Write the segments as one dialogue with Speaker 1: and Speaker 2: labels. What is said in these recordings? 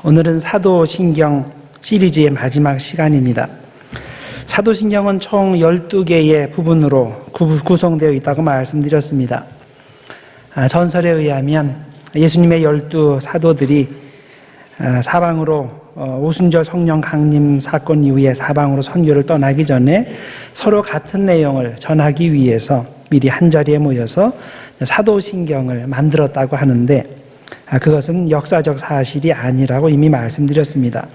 Speaker 1: 오늘은 사도신경 시리즈의 마지막 시간입니다. 사도신경은 총 12개의 부분으로 구성되어 있다고 말씀드렸습니다. 전설에 의하면 예수님의 12 사도들이 사방으로 오순절 성령 강림 사건 이후에 사방으로 선교를 떠나기 전에 서로 같은 내용을 전하기 위해서 미리 한자리에 모여서 사도신경을 만들었다고 하는데, 그것은 역사적 사실이 아니라고 이미 말씀드렸습니다.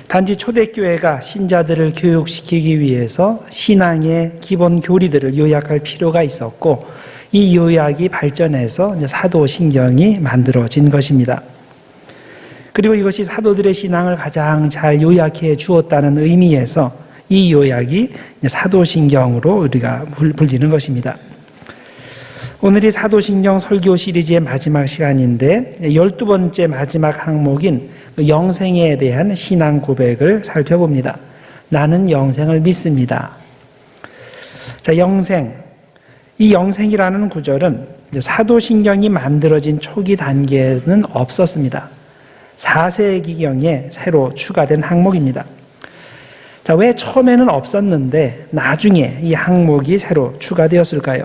Speaker 1: 단지 초대교회가 신자들을 교육시키기 위해서 신앙의 기본 교리들을 요약할 필요가 있었고, 이 요약이 발전해서 사도신경이 만들어진 것입니다. 그리고 이것이 사도들의 신앙을 가장 잘 요약해 주었다는 의미에서 이 요약이 사도신경으로 우리가 불리는 것입니다. 오늘이 사도신경 설교 시리즈의 마지막 시간인데 12번째 마지막 항목인 영생에 대한 신앙 고백을 살펴봅니다. 나는 영생을 믿습니다. 자, 영생. 이 영생이라는 구절은 사도신경이 만들어진 초기 단계에는 없었습니다. 4세기경에 새로 추가된 항목입니다. 자, 왜 처음에는 없었는데 나중에 이 항목이 새로 추가되었을까요?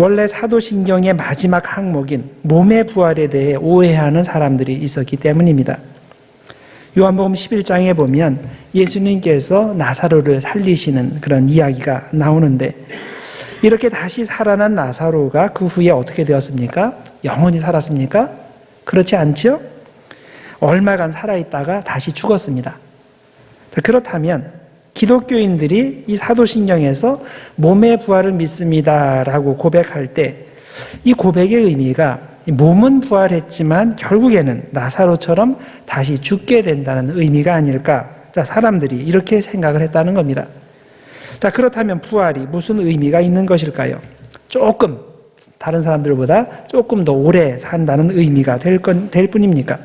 Speaker 1: 원래 사도신경의 마지막 항목인 몸의 부활에 대해 오해하는 사람들이 있었기 때문입니다. 요한복음 11장에 보면 예수님께서 나사로를 살리시는 그런 이야기가 나오는데, 이렇게 다시 살아난 나사로가 그 후에 어떻게 되었습니까? 영원히 살았습니까? 그렇지 않죠? 얼마간 살아있다가 다시 죽었습니다. 자, 그렇다면 기독교인들이 이 사도신경에서 몸의 부활을 믿습니다라고 고백할 때 이 고백의 의미가 몸은 부활했지만 결국에는 나사로처럼 다시 죽게 된다는 의미가 아닐까? 자, 사람들이 이렇게 생각을 했다는 겁니다. 자, 그렇다면 부활이 무슨 의미가 있는 것일까요? 조금 다른 사람들보다 조금 더 오래 산다는 의미가 될 뿐입니까?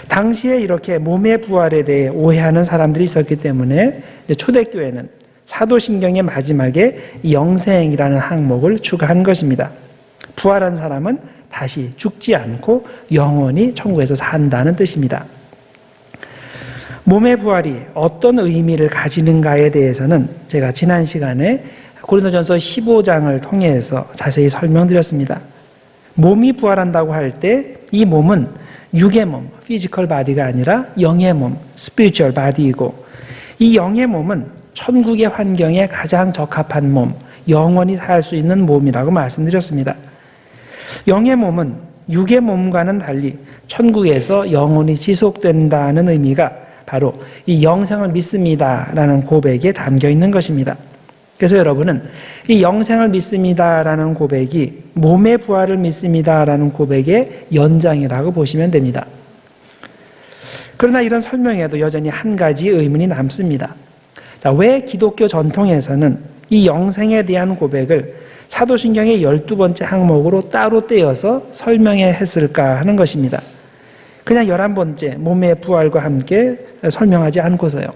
Speaker 1: 당시에 이렇게 몸의 부활에 대해 오해하는 사람들이 있었기 때문에 초대교회는 사도신경의 마지막에 영생이라는 항목을 추가한 것입니다. 부활한 사람은 다시 죽지 않고 영원히 천국에서 산다는 뜻입니다. 몸의 부활이 어떤 의미를 가지는가에 대해서는 제가 지난 시간에 고린도전서 15장을 통해서 자세히 설명드렸습니다. 몸이 부활한다고 할 때 이 몸은 육의 몸, 피지컬 바디가 아니라 영의 몸, 스피리추얼 바디이고, 이 영의 몸은 천국의 환경에 가장 적합한 몸, 영원히 살 수 있는 몸이라고 말씀드렸습니다. 영의 몸은 육의 몸과는 달리 천국에서 영원히 지속된다는 의미가 바로 이 영생을 믿습니다라는 고백에 담겨 있는 것입니다. 그래서 여러분은 이 영생을 믿습니다라는 고백이 몸의 부활을 믿습니다라는 고백의 연장이라고 보시면 됩니다. 그러나 이런 설명에도 여전히 한 가지 의문이 남습니다. 자, 왜 기독교 전통에서는 이 영생에 대한 고백을 사도신경의 12번째 항목으로 따로 떼어서 설명했을까 하는 것입니다. 그냥 11번째 몸의 부활과 함께 설명하지 않고서요.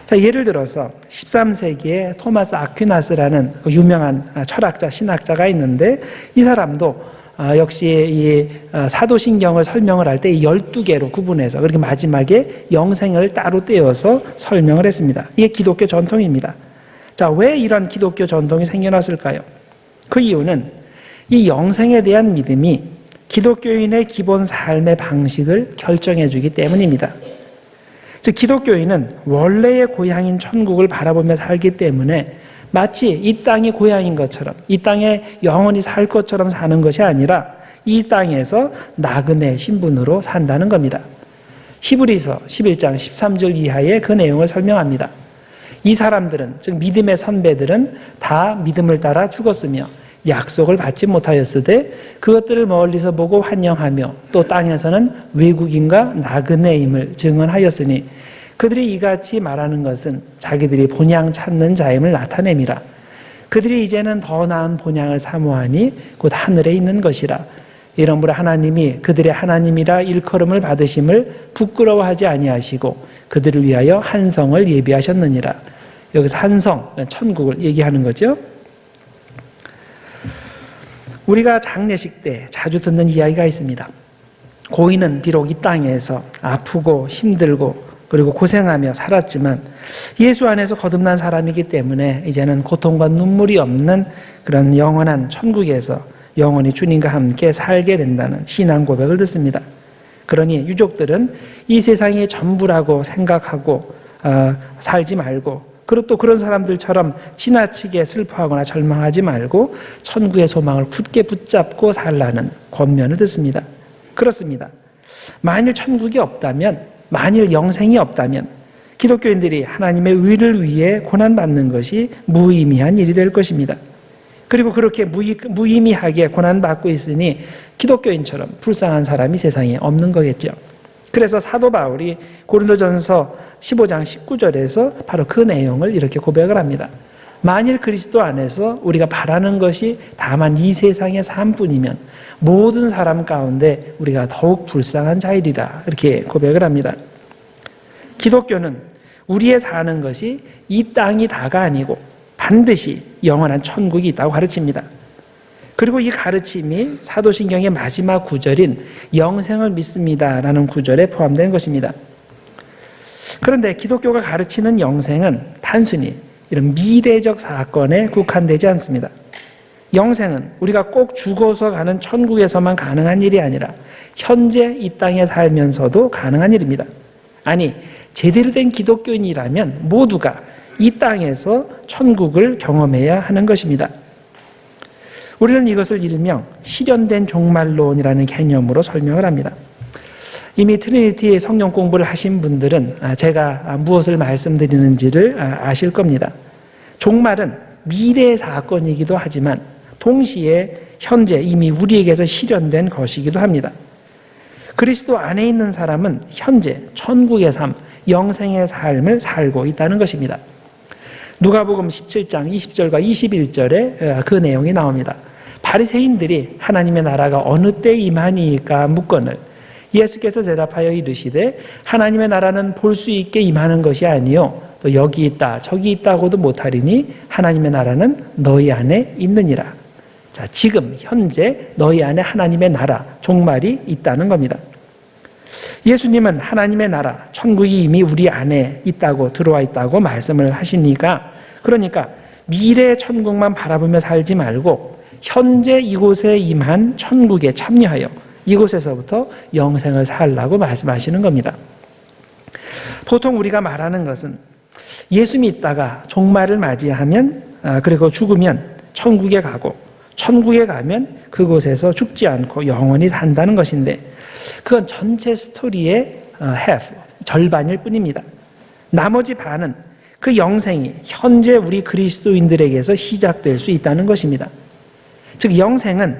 Speaker 1: 자, 예를 들어서 13세기에 토마스 아퀴나스라는 유명한 철학자, 신학자가 있는데, 이 사람도 역시 이 사도신경을 설명을 할 때 이 12개로 구분해서 그렇게 마지막에 영생을 따로 떼어서 설명을 했습니다. 이게 기독교 전통입니다. 자, 왜 이런 기독교 전통이 생겨났을까요? 그 이유는 이 영생에 대한 믿음이 기독교인의 기본 삶의 방식을 결정해 주기 때문입니다. 즉, 기독교인은 원래의 고향인 천국을 바라보며 살기 때문에 마치 이 땅이 고향인 것처럼, 이 땅에 영원히 살 것처럼 사는 것이 아니라 이 땅에서 나그네 신분으로 산다는 겁니다. 히브리서 11장 13절 이하의 그 내용을 설명합니다. 이 사람들은, 즉 믿음의 선배들은 다 믿음을 따라 죽었으며 약속을 받지 못하였으되 그것들을 멀리서 보고 환영하며 또 땅에서는 외국인과 나그네임을 증언하였으니 그들이 이같이 말하는 것은 자기들이 본향 찾는 자임을 나타냄이라. 그들이 이제는 더 나은 본향을 사모하니 곧 하늘에 있는 것이라. 이러므로 하나님이 그들의 하나님이라 일컬음을 받으심을 부끄러워하지 아니하시고 그들을 위하여 한 성을 예비하셨느니라. 여기서 한 성, 천국을 얘기하는 거죠. 우리가 장례식 때 자주 듣는 이야기가 있습니다. 고인은 비록 이 땅에서 아프고 힘들고 그리고 고생하며 살았지만 예수 안에서 거듭난 사람이기 때문에 이제는 고통과 눈물이 없는 그런 영원한 천국에서 영원히 주님과 함께 살게 된다는 신앙 고백을 듣습니다. 그러니 유족들은 이 세상이 전부라고 생각하고 살지 말고, 그리고 또 그런 사람들처럼 지나치게 슬퍼하거나 절망하지 말고 천국의 소망을 굳게 붙잡고 살라는 권면을 듣습니다. 그렇습니다. 만일 천국이 없다면, 만일 영생이 없다면 기독교인들이 하나님의 의를 위해 고난받는 것이 무의미한 일이 될 것입니다. 그리고 그렇게 무의미하게 고난받고 있으니 기독교인처럼 불쌍한 사람이 세상에 없는 거겠죠. 그래서 사도 바울이 고린도전서 15장 19절에서 바로 그 내용을 이렇게 고백을 합니다. 만일 그리스도 안에서 우리가 바라는 것이 다만 이 세상의 삶뿐이면 모든 사람 가운데 우리가 더욱 불쌍한 자이리라, 이렇게 고백을 합니다. 기독교는 우리의 사는 것이 이 땅이 다가 아니고 반드시 영원한 천국이 있다고 가르칩니다. 그리고 이 가르침이 사도신경의 마지막 구절인 영생을 믿습니다라는 구절에 포함된 것입니다. 그런데 기독교가 가르치는 영생은 단순히 이런 미래적 사건에 국한되지 않습니다. 영생은 우리가 꼭 죽어서 가는 천국에서만 가능한 일이 아니라 현재 이 땅에 살면서도 가능한 일입니다. 아니, 제대로 된 기독교인이라면 모두가 이 땅에서 천국을 경험해야 하는 것입니다. 우리는 이것을 일명 실현된 종말론이라는 개념으로 설명을 합니다. 이미 트리니티 성경 공부를 하신 분들은 제가 무엇을 말씀드리는지를 아실 겁니다. 종말은 미래의 사건이기도 하지만 동시에 현재 이미 우리에게서 실현된 것이기도 합니다. 그리스도 안에 있는 사람은 현재 천국의 삶, 영생의 삶을 살고 있다는 것입니다. 누가복음 17장 20절과 21절에 그 내용이 나옵니다. 바리새인들이 하나님의 나라가 어느 때 임하니까 묻거늘 예수께서 대답하여 이르시되 하나님의 나라는 볼 수 있게 임하는 것이 아니요 또 여기 있다 저기 있다고도 못하리니 하나님의 나라는 너희 안에 있느니라. 자, 지금 현재 너희 안에 하나님의 나라, 종말이 있다는 겁니다. 예수님은 하나님의 나라, 천국이 이미 우리 안에 있다고, 들어와 있다고 말씀을 하시니까, 그러니까 미래의 천국만 바라보며 살지 말고 현재 이곳에 임한 천국에 참여하여 이곳에서부터 영생을 살라고 말씀하시는 겁니다. 보통 우리가 말하는 것은 예수 믿다가 종말을 맞이하면, 그리고 죽으면 천국에 가고 천국에 가면 그곳에서 죽지 않고 영원히 산다는 것인데, 그건 전체 스토리의 half, 절반일 뿐입니다. 나머지 반은 그 영생이 현재 우리 그리스도인들에게서 시작될 수 있다는 것입니다. 즉 영생은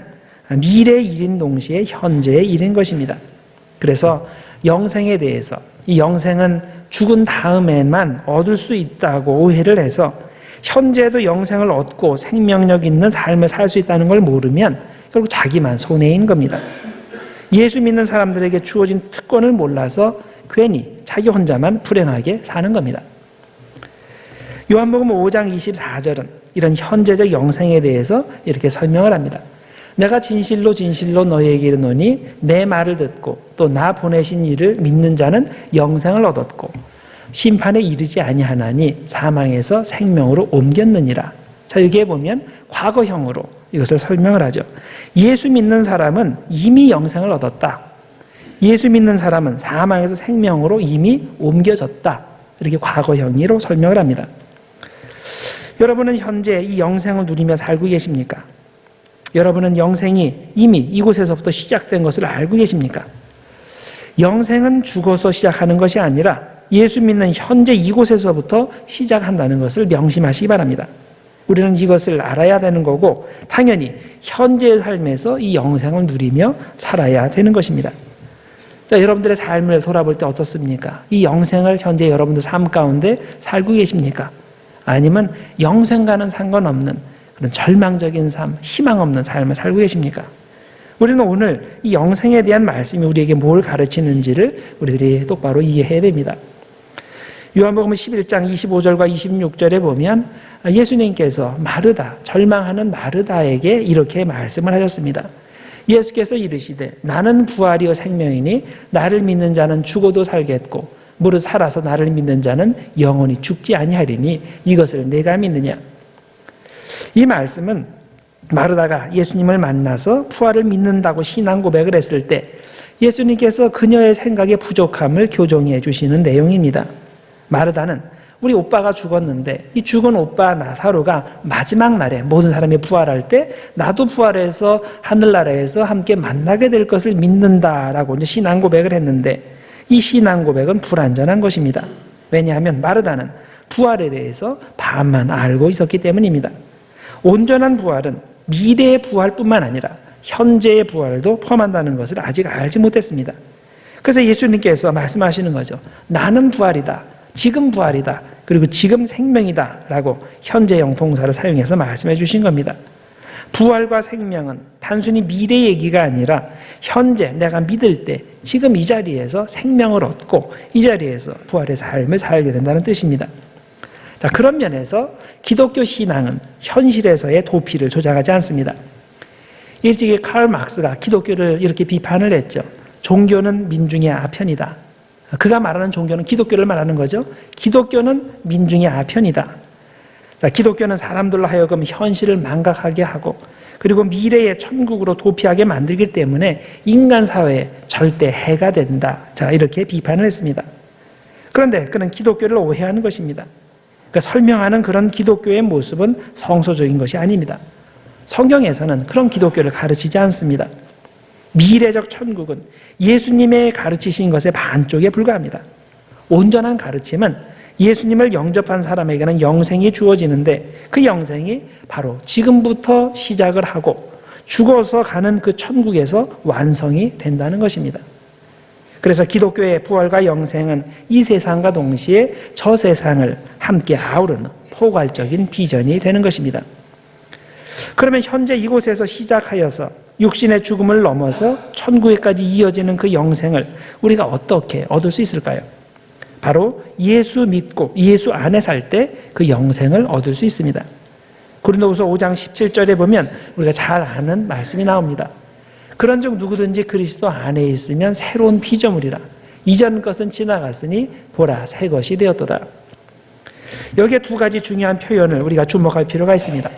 Speaker 1: 미래의 일인 동시에 현재의 일인 것입니다. 그래서 영생에 대해서, 이 영생은 죽은 다음에만 얻을 수 있다고 오해를 해서 현재도 영생을 얻고 생명력 있는 삶을 살 수 있다는 걸 모르면 결국 자기만 손해인 겁니다. 예수 믿는 사람들에게 주어진 특권을 몰라서 괜히 자기 혼자만 불행하게 사는 겁니다. 요한복음 5장 24절은 이런 현재적 영생에 대해서 이렇게 설명을 합니다. 내가 진실로 진실로 너희에게 이르노니 내 말을 듣고 또 나 보내신 이를 믿는 자는 영생을 얻었고 심판에 이르지 아니하나니 사망에서 생명으로 옮겼느니라. 자, 여기에 보면 과거형으로 이것을 설명을 하죠. 예수 믿는 사람은 이미 영생을 얻었다. 예수 믿는 사람은 사망에서 생명으로 이미 옮겨졌다. 이렇게 과거형으로 설명을 합니다. 여러분은 현재 이 영생을 누리며 살고 계십니까? 여러분은 영생이 이미 이곳에서부터 시작된 것을 알고 계십니까? 영생은 죽어서 시작하는 것이 아니라 예수 믿는 현재 이곳에서부터 시작한다는 것을 명심하시기 바랍니다. 우리는 이것을 알아야 되는 거고 당연히 현재의 삶에서 이 영생을 누리며 살아야 되는 것입니다. 자, 여러분들의 삶을 돌아볼 때 어떻습니까? 이 영생을 현재 여러분들 삶 가운데 살고 계십니까? 아니면 영생과는 상관없는 그런 절망적인 삶, 희망 없는 삶을 살고 계십니까? 우리는 오늘 이 영생에 대한 말씀이 우리에게 뭘 가르치는지를 우리들이 똑바로 이해해야 됩니다. 요한복음 11장 25절과 26절에 보면 예수님께서 마르다, 절망하는 마르다에게 이렇게 말씀을 하셨습니다. 예수께서 이르시되 나는 부활이요 생명이니 나를 믿는 자는 죽어도 살겠고 무릇 살아서 나를 믿는 자는 영원히 죽지 아니하리니 이것을 내가 믿느냐. 이 말씀은 마르다가 예수님을 만나서 부활을 믿는다고 신앙 고백을 했을 때 예수님께서 그녀의 생각의 부족함을 교정해 주시는 내용입니다. 마르다는 우리 오빠가 죽었는데 이 죽은 오빠 나사로가 마지막 날에 모든 사람이 부활할 때 나도 부활해서 하늘나라에서 함께 만나게 될 것을 믿는다라고 이제 신앙 고백을 했는데 이 신앙 고백은 불완전한 것입니다. 왜냐하면 마르다는 부활에 대해서 반만 알고 있었기 때문입니다. 온전한 부활은 미래의 부활뿐만 아니라 현재의 부활도 포함한다는 것을 아직 알지 못했습니다. 그래서 예수님께서 말씀하시는 거죠. 나는 부활이다. 지금 부활이다. 그리고 지금 생명이다. 라고 현재형 동사를 사용해서 말씀해 주신 겁니다. 부활과 생명은 단순히 미래 얘기가 아니라 현재 내가 믿을 때 지금 이 자리에서 생명을 얻고 이 자리에서 부활의 삶을 살게 된다는 뜻입니다. 자, 그런 면에서 기독교 신앙은 현실에서의 도피를 조장하지 않습니다. 일찍이 칼 막스가 기독교를 이렇게 비판을 했죠. 종교는 민중의 아편이다. 그가 말하는 종교는 기독교를 말하는 거죠. 기독교는 민중의 아편이다. 자, 기독교는 사람들로 하여금 현실을 망각하게 하고 그리고 미래의 천국으로 도피하게 만들기 때문에 인간 사회에 절대 해가 된다. 자, 이렇게 비판을 했습니다. 그런데 그는 기독교를 오해하는 것입니다. 그러니까 설명하는 그런 기독교의 모습은 성서적인 것이 아닙니다. 성경에서는 그런 기독교를 가르치지 않습니다. 미래적 천국은 예수님의 가르치신 것의 반쪽에 불과합니다. 온전한 가르침은 예수님을 영접한 사람에게는 영생이 주어지는데 그 영생이 바로 지금부터 시작을 하고 죽어서 가는 그 천국에서 완성이 된다는 것입니다. 그래서 기독교의 부활과 영생은 이 세상과 동시에 저 세상을 함께 아우르는 포괄적인 비전이 되는 것입니다. 그러면 현재 이곳에서 시작하여서 육신의 죽음을 넘어서 천국에까지 이어지는 그 영생을 우리가 어떻게 얻을 수 있을까요? 바로 예수 믿고 예수 안에 살 때 그 영생을 얻을 수 있습니다. 고린도후서 5장 17절에 보면 우리가 잘 아는 말씀이 나옵니다. 그런즉 누구든지 그리스도 안에 있으면 새로운 피조물이라. 이전 것은 지나갔으니 보라 새 것이 되었도다. 여기에 두 가지 중요한 표현을 우리가 주목할 필요가 있습니다.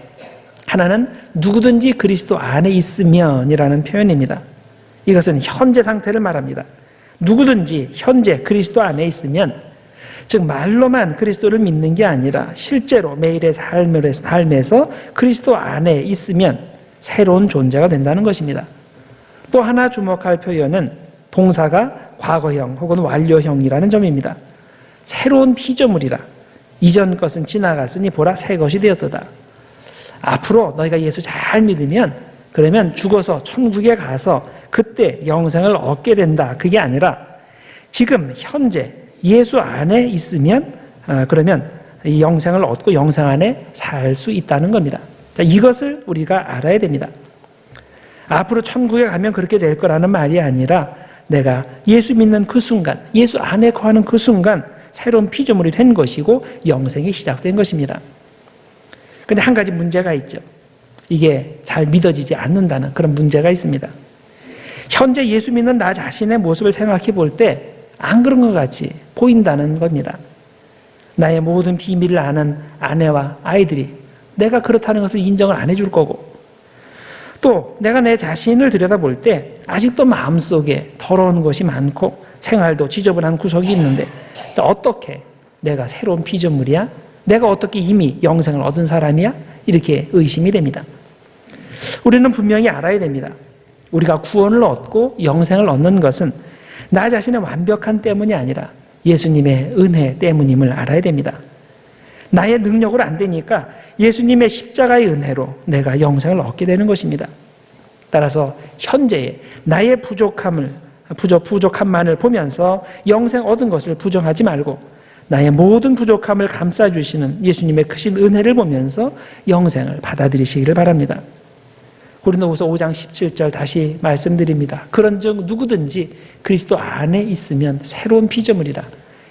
Speaker 1: 하나는 누구든지 그리스도 안에 있으면이라는 표현입니다. 이것은 현재 상태를 말합니다. 누구든지 현재 그리스도 안에 있으면, 즉 말로만 그리스도를 믿는 게 아니라 실제로 매일의 삶에서 그리스도 안에 있으면 새로운 존재가 된다는 것입니다. 또 하나 주목할 표현은 동사가 과거형 혹은 완료형이라는 점입니다. 새로운 피조물이라. 이전 것은 지나갔으니 보라 새 것이 되었도다. 앞으로 너희가 예수 잘 믿으면 그러면 죽어서 천국에 가서 그때 영생을 얻게 된다. 그게 아니라 지금 현재 예수 안에 있으면 그러면 이 영생을 얻고 영생 안에 살 수 있다는 겁니다. 자, 이것을 우리가 알아야 됩니다. 앞으로 천국에 가면 그렇게 될 거라는 말이 아니라 내가 예수 믿는 그 순간, 예수 안에 거하는 그 순간 새로운 피조물이 된 것이고 영생이 시작된 것입니다. 그런데 한 가지 문제가 있죠. 이게 잘 믿어지지 않는다는 그런 문제가 있습니다. 현재 예수 믿는 나 자신의 모습을 생각해 볼 때 안 그런 것 같이 보인다는 겁니다. 나의 모든 비밀을 아는 아내와 아이들이 내가 그렇다는 것을 인정을 안 해줄 거고, 또 내가 내 자신을 들여다볼 때 아직도 마음속에 더러운 것이 많고 생활도 지저분한 구석이 있는데 어떻게 내가 새로운 피조물이야? 내가 어떻게 이미 영생을 얻은 사람이야? 이렇게 의심이 됩니다. 우리는 분명히 알아야 됩니다. 우리가 구원을 얻고 영생을 얻는 것은 나 자신의 완벽한 때문이 아니라 예수님의 은혜 때문임을 알아야 됩니다. 나의 능력으로 안 되니까 예수님의 십자가의 은혜로 내가 영생을 얻게 되는 것입니다. 따라서 현재의 나의 부족함만을 보면서 영생 얻은 것을 부정하지 말고 나의 모든 부족함을 감싸주시는 예수님의 크신 은혜를 보면서 영생을 받아들이시기를 바랍니다. 고린도후서 5장 17절 다시 말씀드립니다. 그런즉 누구든지 그리스도 안에 있으면 새로운 피조물이라.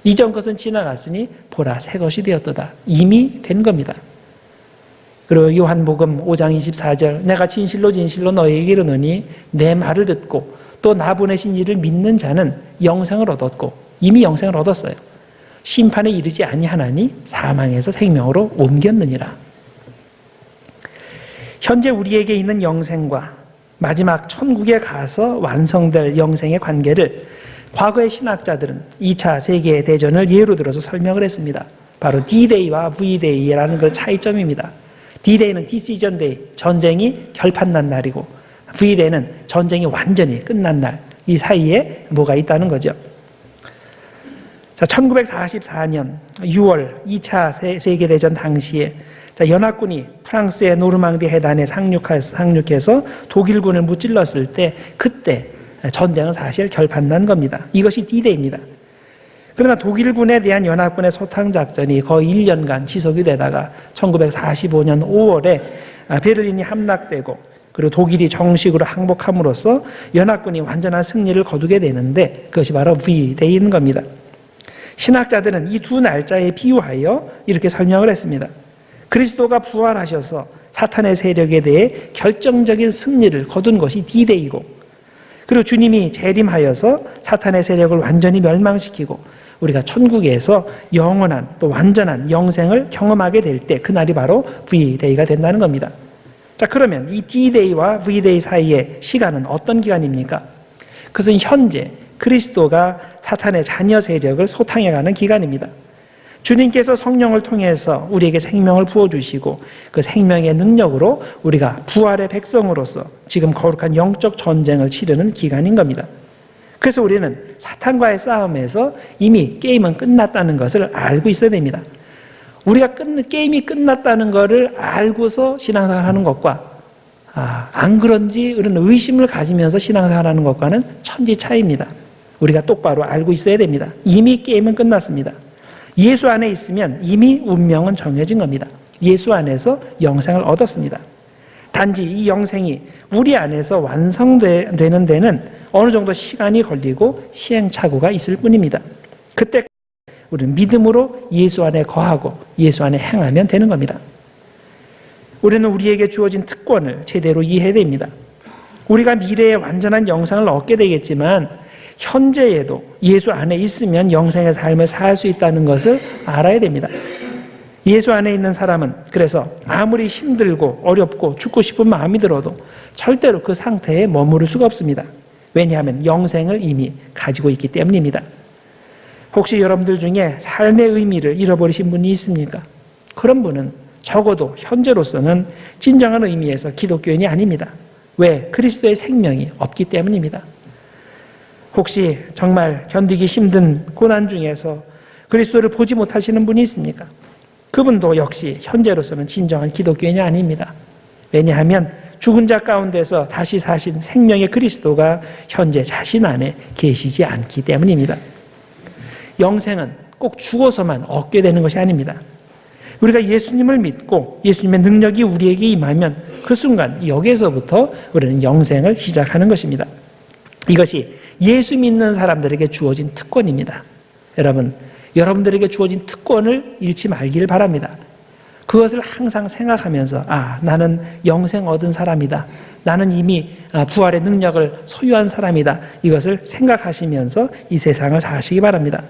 Speaker 1: 이전 것은 지나갔으니 보라 새 것이 되었도다. 이미 된 겁니다. 그리고 요한복음 5장 24절 내가 진실로 진실로 너희에게 이르노니 내 말을 듣고 또 나 보내신 이를 믿는 자는 영생을 얻었고 이미 영생을 얻었어요. 심판에 이르지 아니하나니 사망에서 생명으로 옮겼느니라. 현재 우리에게 있는 영생과 마지막 천국에 가서 완성될 영생의 관계를 과거의 신학자들은 2차 세계대전을 예로 들어서 설명을 했습니다. 바로 D-Day와 V-Day라는 그 차이점입니다. D-Day는 Decision Day, 전쟁이 결판난 날이고 V-Day는 전쟁이 완전히 끝난 날, 이 사이에 뭐가 있다는 거죠. 자, 1944년 6월 2차 세계대전 당시에 연합군이 프랑스의 노르망디 해단에 상륙해서 독일군을 무찔렀을 때 그때 전쟁은 사실 결판난 겁니다. 이것이 D-Day입니다. 그러나 독일군에 대한 연합군의 소탕작전이 거의 1년간 지속이 되다가 1945년 5월에 베를린이 함락되고 그리고 독일이 정식으로 항복함으로써 연합군이 완전한 승리를 거두게 되는데 그것이 바로 V-Day인 겁니다. 신학자들은 이 두 날짜에 비유하여 이렇게 설명을 했습니다. 그리스도가 부활하셔서 사탄의 세력에 대해 결정적인 승리를 거둔 것이 D-Day이고 그리고 주님이 재림하여서 사탄의 세력을 완전히 멸망시키고 우리가 천국에서 영원한 또 완전한 영생을 경험하게 될 때 그날이 바로 V-Day가 된다는 겁니다. 자, 그러면 이 D-Day와 V-Day 사이의 시간은 어떤 기간입니까? 그것은 현재 그리스도가 사탄의 자녀 세력을 소탕해가는 기간입니다. 주님께서 성령을 통해서 우리에게 생명을 부어주시고 그 생명의 능력으로 우리가 부활의 백성으로서 지금 거룩한 영적 전쟁을 치르는 기간인 겁니다. 그래서 우리는 사탄과의 싸움에서 이미 게임은 끝났다는 것을 알고 있어야 됩니다. 우리가 게임이 끝났다는 것을 알고서 신앙생활 하는 것과 안 그런지 이런 의심을 가지면서 신앙생활 하는 것과는 천지 차이입니다. 우리가 똑바로 알고 있어야 됩니다. 이미 게임은 끝났습니다. 예수 안에 있으면 이미 운명은 정해진 겁니다. 예수 안에서 영생을 얻었습니다. 단지 이 영생이 우리 안에서 완성되는 데는 어느 정도 시간이 걸리고 시행착오가 있을 뿐입니다. 그때 우리는 믿음으로 예수 안에 거하고 예수 안에 행하면 되는 겁니다. 우리는 우리에게 주어진 특권을 제대로 이해해야 됩니다. 우리가 미래에 완전한 영생을 얻게 되겠지만 현재에도 예수 안에 있으면 영생의 삶을 살 수 있다는 것을 알아야 됩니다. 예수 안에 있는 사람은 그래서 아무리 힘들고 어렵고 죽고 싶은 마음이 들어도 절대로 그 상태에 머무를 수가 없습니다. 왜냐하면 영생을 이미 가지고 있기 때문입니다. 혹시 여러분들 중에 삶의 의미를 잃어버리신 분이 있습니까? 그런 분은 적어도 현재로서는 진정한 의미에서 기독교인이 아닙니다. 왜? 그리스도의 생명이 없기 때문입니다. 혹시 정말 견디기 힘든 고난 중에서 그리스도를 보지 못하시는 분이 있습니까? 그분도 역시 현재로서는 진정한 기독교인이 아닙니다. 왜냐하면 죽은 자 가운데서 다시 사신 생명의 그리스도가 현재 자신 안에 계시지 않기 때문입니다. 영생은 꼭 죽어서만 얻게 되는 것이 아닙니다. 우리가 예수님을 믿고 예수님의 능력이 우리에게 임하면 그 순간 여기에서부터 우리는 영생을 시작하는 것입니다. 이것이 예수 믿는 사람들에게 주어진 특권입니다. 여러분들에게 주어진 특권을 잃지 말기를 바랍니다. 그것을 항상 생각하면서 나는 영생 얻은 사람이다. 나는 이미 부활의 능력을 소유한 사람이다. 이것을 생각하시면서 이 세상을 사시기 바랍니다.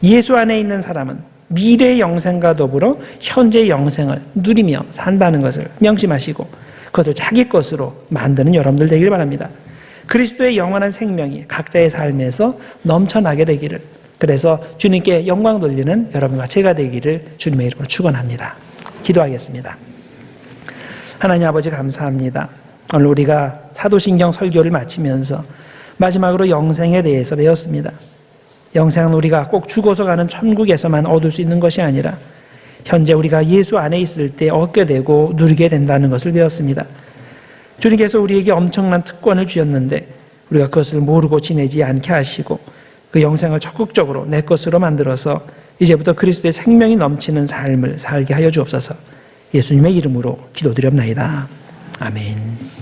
Speaker 1: 예수 안에 있는 사람은 미래의 영생과 더불어 현재의 영생을 누리며 산다는 것을 명심하시고 그것을 자기 것으로 만드는 여러분들 되길 바랍니다. 그리스도의 영원한 생명이 각자의 삶에서 넘쳐나게 되기를, 그래서 주님께 영광 돌리는 여러분과 제가 되기를 주님의 이름으로 축원합니다. 기도하겠습니다. 하나님 아버지 감사합니다. 오늘 우리가 사도신경 설교를 마치면서 마지막으로 영생에 대해서 배웠습니다. 영생은 우리가 꼭 죽어서 가는 천국에서만 얻을 수 있는 것이 아니라 현재 우리가 예수 안에 있을 때 얻게 되고 누리게 된다는 것을 배웠습니다. 주님께서 우리에게 엄청난 특권을 주셨는데 우리가 그것을 모르고 지내지 않게 하시고 그 영생을 적극적으로 내 것으로 만들어서 이제부터 그리스도의 생명이 넘치는 삶을 살게 하여 주옵소서. 예수님의 이름으로 기도드렸나이다. 아멘.